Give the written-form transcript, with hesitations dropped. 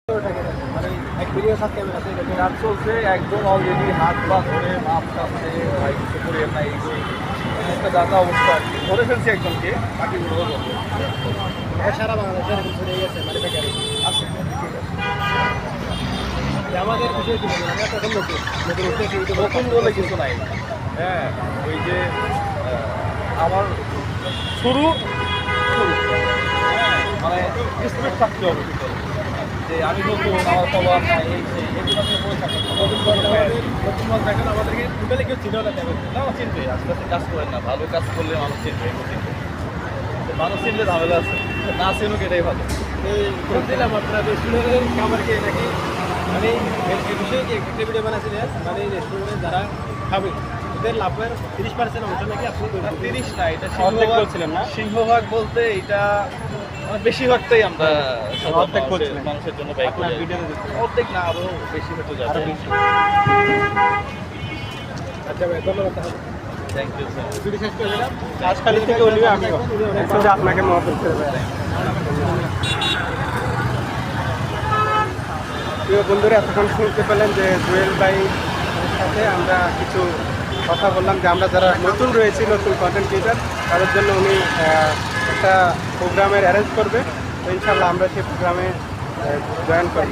মানে এক ভিডিও থাকতে গান চলছে একদম অলরেডি হাত পা ধরে মাপ টাপছে ভাই কিছু করে নাই একটা দাদা অবস্থা আর কি ধরে ফেলছি একজনকে বাকিগুলো বলবো সারা বাংলাদেশে এরকম চলে গেছে মানে বেকারি আছে আমাদের বিষয় কি আমি একটা নতুন নতুন উঠতেছি নতুন বলে কিছু নাই হ্যাঁ ওই যে আমার শুরু শুরু হ্যাঁ মানে স্পিড থাকতে হবে যে আমি নতুন আমার খবর নাই এই এগুলো নিয়ে বলে থাকি নতুন মাস দেখেন আমাদেরকে টোটালি কেউ চিনেও না না চিনবে আস্তে আস্তে কাজ করেন না ভালো কাজ করলে মানুষ চিনবে মানুষ চিনলে ঝামেলা আছে না চিনুক এটাই ভালো দিলাম আপনারা শুনে খাবারকে নাকি মানে এই বিষয়ে যে একটা ভিডিও বানাচ্ছিলেন মানে রেস্টুরেন্টে যারা খাবে ওদের লাভের 30% অংশ নাকি আপনি 30 না এটা বলছিলেন না সিংহভাগ বলতে এটা বেশিরভাগটাই আমরা অর্ধেক মানুষের জন্য ব্যয় করি অর্ধেক না আরো বেশি হতে যাবে আচ্ছা ভাই ধন্যবাদ থ্যাংক ইউ স্যার ভিডিও শেষ করে দিলাম আজকাল থেকে বলবি আমি আপনাকে মহব্বত করে প্রিয় বন্ধুরা এতক্ষণ শুনতে পেলেন যে জুয়েল ভাই সাথে আমরা কিছু কথা বললাম যে আমরা যারা নতুন রয়েছি নতুন কন্টেন্ট ক্রিয়েটার তাদের জন্য উনি একটা প্রোগ্রামের অ্যারেঞ্জ করবে তো ইনশাল্লাহ আমরা সেই প্রোগ্রামে জয়েন করব।